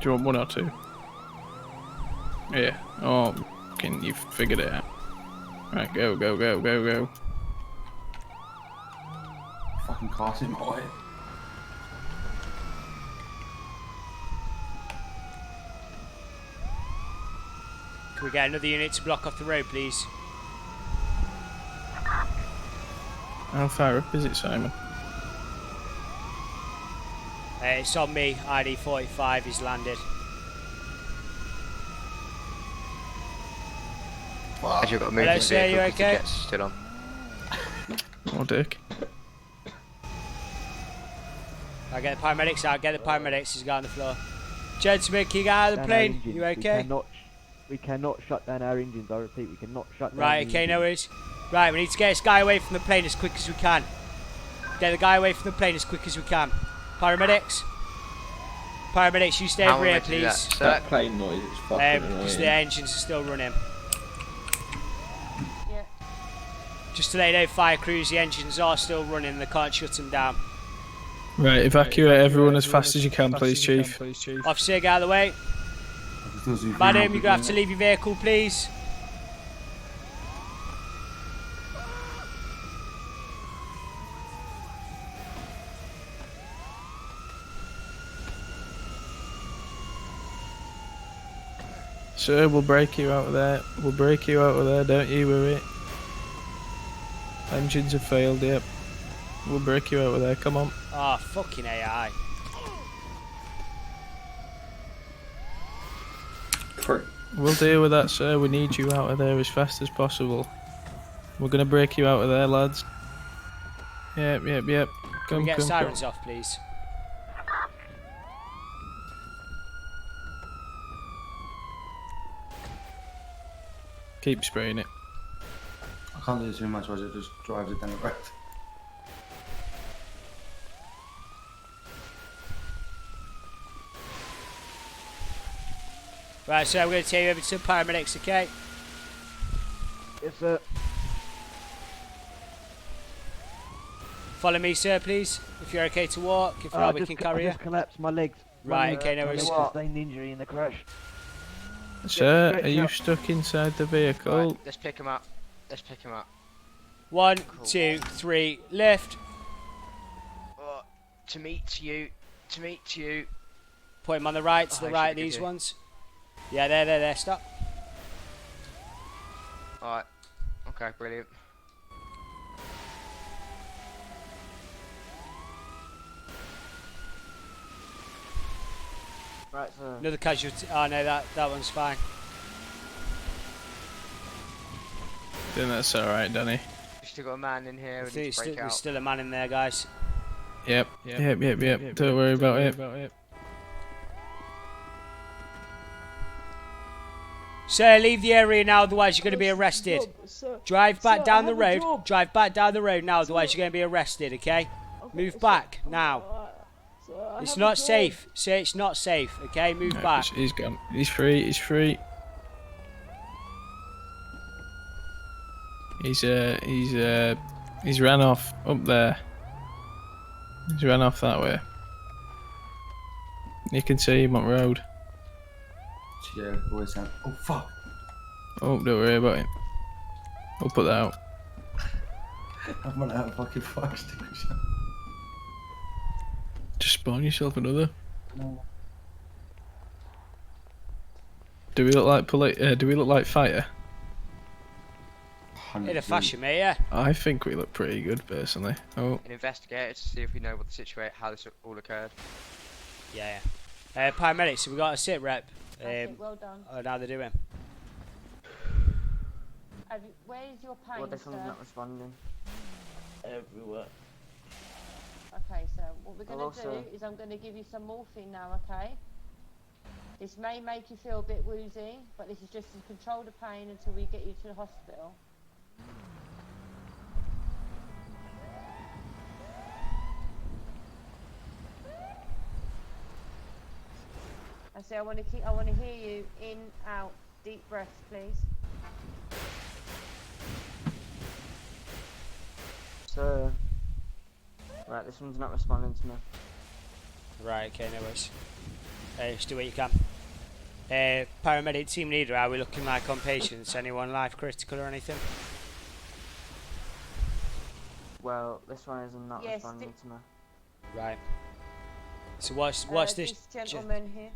Do you want one or two? Yeah. Oh, you've figured it out. Right, go, go, go, go, go. Fucking car's in my way. Can we get another unit to block off the road, please? How far up is it, Simon? It's on me. ID 45 is landed. As you've got to move Hello, this sir, you vehicle 'cause the okay? jet's still on. Oh, dick. I'll get the paramedics out. Get the paramedics. He's got on the floor. Gentlemen, can you get out of the plane? You okay? We cannot shut down our engines. I repeat, we cannot shut down. Right, okay, no worries. Right, we need to get this guy away from the plane as quick as we can. Get the guy away from the plane as quick as we can. Paramedics? Paramedics, you stay over here, please. That plane noise is fucking annoying. Because the engines are still running. Yeah. Just to let you know, fire crews, the engines are still running. They can't shut them down. Right, evacuate everyone as fast as you can, please, Chief. Officer, get out of the way. Madam, you're going to have to leave your vehicle, please. Sir, we'll break you out of there. We'll break you out of there, don't you worry. Engines have failed, yep. We'll break you out of there, come on. Ah, fucking AI. We'll deal with that, sir. We need you out of there as fast as possible. We're gonna break you out of there, lads. Yep, yep, yep. Can we get come, sirens off, please? Keep spraying it. I can't do too much, or it just drives it down the road. Right, so I'm going to take you over to paramedics, okay? Yes, sir. Follow me, sir, please. If you're okay to walk, if not, we can carry I you. just collapsed my legs. Right, okay, no worries. Sustained injury in the crash. Sir, are you stuck inside the vehicle? Right, let's pick him up. Let's pick him up. 1, 2, 3, lift. To meet you. To meet you. Point him on the right, to the right, these ones. Yeah, there, stop. Alright. Okay, brilliant. Right, sir. Another casualty. Oh no, that one's fine. I think that's alright, Danny. We've still got a man in here. I We think need to break there's out. still a man in there, guys. Yep. Don't worry about it. Sir, leave the area now, otherwise you're going to be arrested. Drive back down the road. Drive back down the road now, otherwise you're going to be arrested, okay? Move back, now. It's not safe. Sir, it's not safe, okay? Move back. He's gone. He's free, he's free. He's ran off up there. He's ran off that way. You can see him on the road. Yeah, always sound. Oh fuck! Oh, don't worry about it. We'll put that out. I've run out of fucking fire extinguisher. Just spawn yourself another. No. Do we look like do we look like fire? In a fashion, mate, yeah. I think we look pretty good, personally. Oh. An investigator to see if we know what the situation, how this all occurred. Yeah. Paramedics, so we got a sit rep. Well done. Oh, now they're doing. Where is your pain, sir? not responding. Everywhere. Okay, so what we're going to do is I'm going to give you some morphine now, okay? This may make you feel a bit woozy, but this is just to control the pain until we get you to the hospital. I say I want to hear you in, out, deep breaths, please. Sir. Right, this one's not responding to me. Right, okay, no worries. Just do what you can. Paramedic team leader, how are we looking like on patients? Anyone life critical or anything? Well, this one isn't not Yes, responding to me. Right. So what's this? This gentleman here.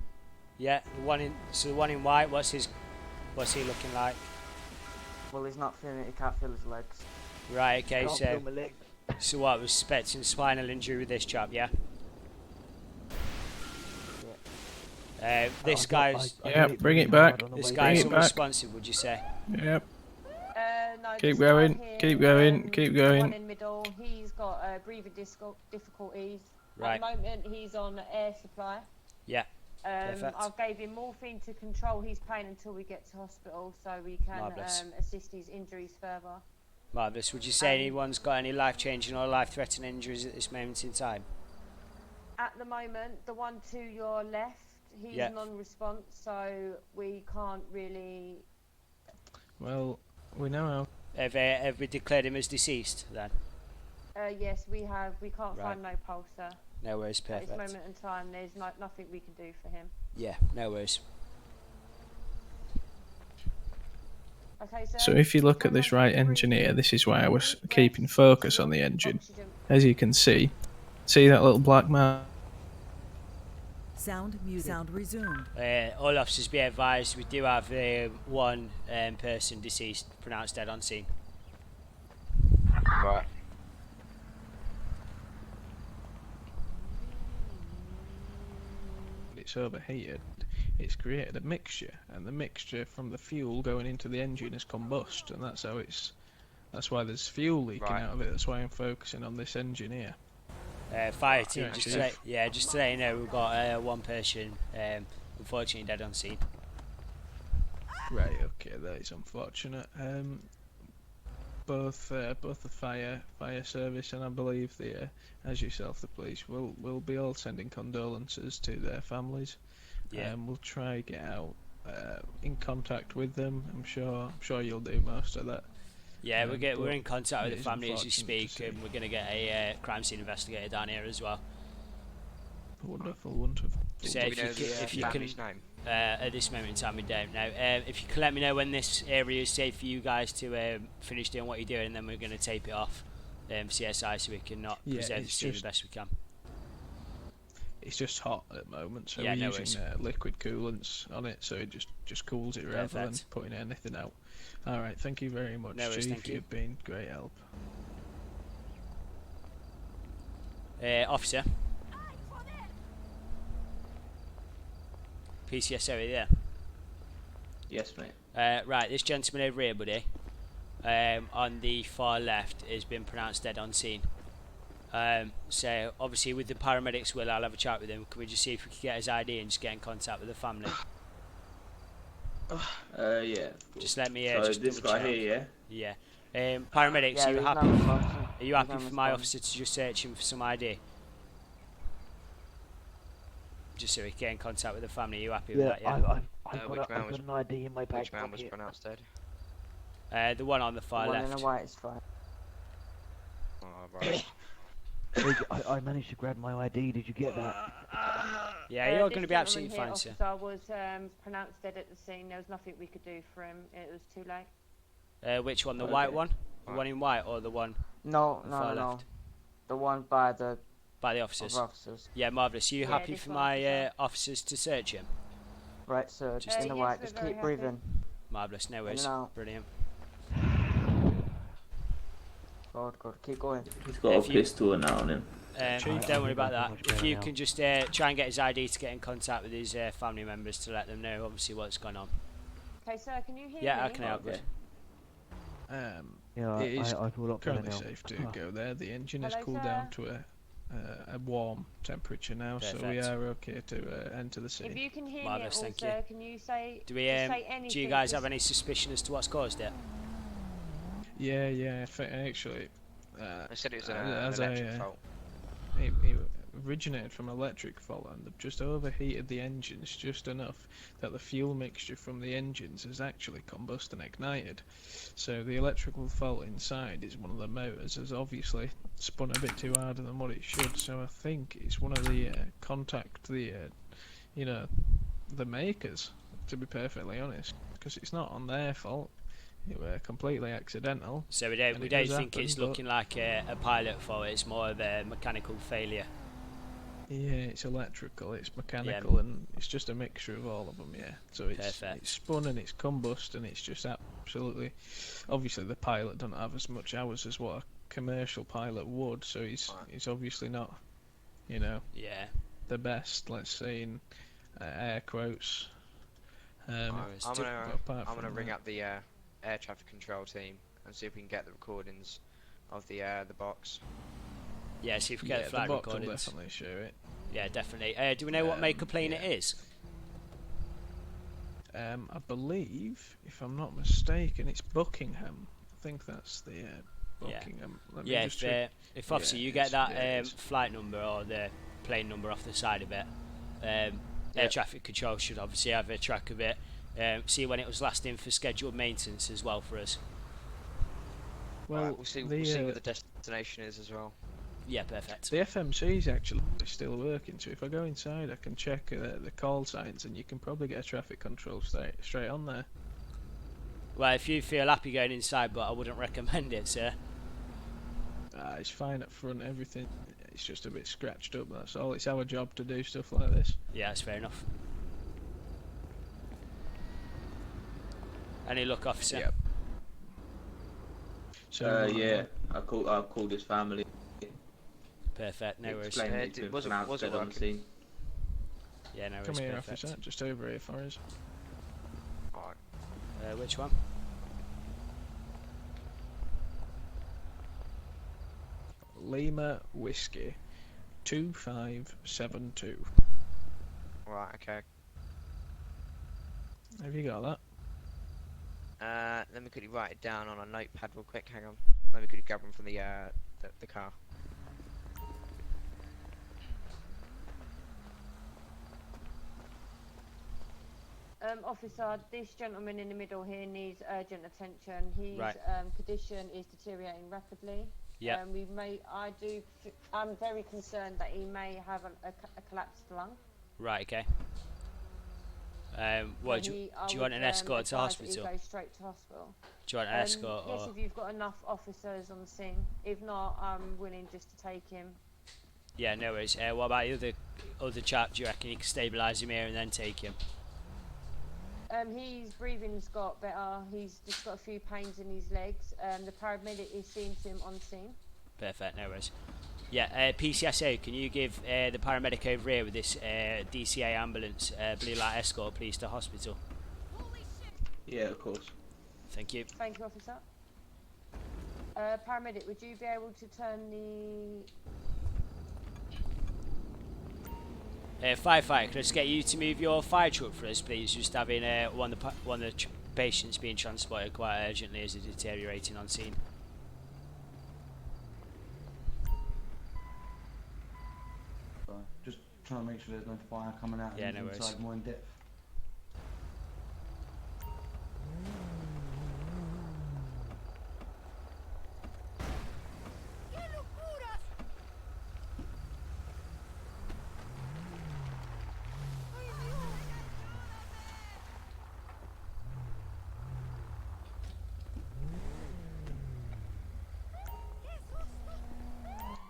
Yeah, the one in white. What's he looking like? Well, he's not feeling. He can't feel his legs. Right. Okay. Can't feel my leg. So what? We're suspecting spinal injury with this chap, yeah. This guy's. Yeah, bring it back. This Bring guy's it back. unresponsive. Would you say? Yep. No, Keep this guy going, here, keep going, keep the one going. in middle, he's got breathing difficulties. Right. At the moment, he's on air supply. Yeah. Perfect. I gave him morphine to control his pain until we get to hospital, so we can Marvellous. assist his injuries further. Marvellous. Would you say anyone's got any life-changing or life-threatening injuries at this moment in time? At the moment, the one to your left, he's non-response, so we can't really. Well, we know how. Have we declared him as deceased then? Yes, we have. We can't Right. find no pulse, sir. No worries. At this Perfect. moment in time, there's nothing we can do for him. Yeah. No worries. Okay, sir. So if you look at this right engine here, this is why I was keeping focus on the engine. As you can see that little black mark? Sound resumed. All officers be advised, we do have one person deceased, pronounced dead on scene. Right. It's overheated. It's created a mixture, and the mixture from the fuel going into the engine has combust, and that's why there's fuel leaking out of it. That's why I'm focusing on this engine here. Fire team, just to let you know, we've got one person unfortunately dead on scene. Right, okay, that is unfortunate. Both the fire service and I believe as yourself, the police will be all sending condolences to their families. Yeah. We'll try get out in contact with them. I'm sure you'll do most of that. Yeah, we're in contact with the family as you unfortunate speak, and we're going to get a crime scene investigator down here as well. Wonderful. So Do we know the family's name? At this moment in time we don't know. If you can let me know when this area is safe for you guys to finish doing what you're doing, and then we're going to tape it off CSI so we can preserve the scene the best we can. It's just hot at the moment, so Yeah, we're no using liquid coolants on it, so it just cools it rather than Perfect. putting anything out. Alright, thank you very much, No worries, Chief. thank you. You've been great help. Officer. PCSO, are you there? Yes, mate. Right, this gentleman over here, buddy, on the far left, has been pronounced dead on scene. So, obviously, with the paramedics, I'll have a chat with him. Can we just see if we can get his ID and just get in contact with the family? Yeah. Just let me. So just this double guy check. here, yeah. Yeah. Paramedics, Yeah, are you there's happy? no response. Are you happy There's no for my response. officer to just search him for some ID? Just so we can get in contact with the family. Are you happy with Yeah, that? Yeah. I've which got man was- an ID in my back Which man was pocket. pronounced dead? The one on the The far one in left. the white is fine. Oh, right. I managed to grab my ID. Did you get that? Yeah, you're going to This be absolutely gentleman fine, here, sir. officer, was pronounced dead at the scene. There was nothing we could do for him. It was too late. Which one? The Okay. white one? The Right. one in white or the one No, on the no, far no. left? The one by the By the officers. other officers. Yeah, marvellous. Are you Yeah, happy this for one, my officer. officers to search him? Right, so Just in the yes, white. we're Just very keep happy. breathing. Marvellous. No worries. and out. Brilliant. Good. Keep going. He's got If a you- pistol now on him. Don't worry about that. much If better you now. can just try and get his ID to get in contact with his family members to let them know, obviously, what's going on. Okay, sir, can you hear me? Yeah, I can help. Okay. Yeah, It is I feel a lot better currently now. safe to go there. The engine has Hello, cooled sir. down to a warm temperature now, so we Perfect. are okay to enter the If scene. you can hear Marvellous, me, thank also, you. can you say? Do we? just say anything? Do you guys have just- any suspicion as to what's caused it? Yeah. Actually, They said it was an as electric fault. it originated from electric fault, and they've just overheated the engines just enough that the fuel mixture from the engines has actually combusted and ignited. So the electrical fault inside is one of the motors has obviously spun a bit too harder than what it should. So I think it's one of the you know, the makers, to be perfectly honest, because it's not on their fault. It were completely accidental. So we and don't it does think happen, it's but looking like a pilot fault. It's more of a mechanical failure. Yeah, it's electrical, it's mechanical, and it's just a mixture of all of them. Yeah, so it's spun and it's combust, and it's just absolutely. Obviously, the pilot doesn't have as much hours as what a commercial pilot would, so he's obviously not, you know, the best. Let's say in air quotes. I'm gonna ring up the air traffic control team and see if we can get the recordings of the box. Yeah, see if we get the flight the box recordings. Will definitely show it. Yeah, definitely. Do we know what make of plane it is? I believe, if I'm not mistaken, it's Buckingham. I think that's the Buckingham. Let me just check. If obviously you get that flight number or the plane number off the side of it, air traffic control should obviously have a track of it. See when it was last in for scheduled maintenance as well for us. Well, we'll see what the destination is as well. Yeah, perfect. The FMC is actually still working, so if I go inside I can check the call signs, and you can probably get a traffic control straight on there. Well, if you feel happy going inside, but I wouldn't recommend it, sir. It's fine up front, everything. It's just a bit scratched up, that's all. It's our job to do stuff like this. Yeah, that's fair enough. Any luck, officer? Yep. So, yeah, I called his family. Perfect, no worries. Was it on the scene. Yeah, no worries. Come here, perfect. officer, just over here for us. Alright. Which one? Lima Whiskey 2572. Right, okay. Have you got that? Let me quickly write it down on a notepad real quick, hang on. Let me quickly grab them from the car. Officer, this gentleman in the middle here needs urgent attention. His condition is deteriorating rapidly. Yeah. I'm very concerned that he may have a collapsed lung. Right, okay. Do you want an escort to hospital? Go straight to hospital. Do you want an escort? Yes, if you've got enough officers on the scene. If not, I'm willing just to take him. Yeah, no worries. What about the other chap? Do you reckon you can stabilise him here and then take him? His breathing's got better. He's just got a few pains in his legs. The paramedic is seeing to him on scene. Perfect, no worries. Yeah, PCSO, can you give the paramedic over here with this DCA ambulance blue light escort, please, to hospital? Yeah, of course. Thank you. Thank you, officer. Paramedic, would you be able to turn the... Firefighter, can I just get you to move your fire truck for us, please? Just having one of the patients being transported quite urgently as he's deteriorating on scene. Just trying to make sure there's no fire coming out inside more in depth.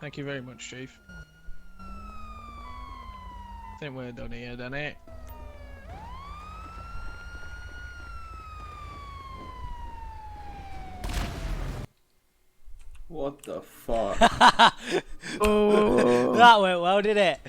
Thank you very much, Chief. I think we're done here, done it. What the fuck? That went well, did it?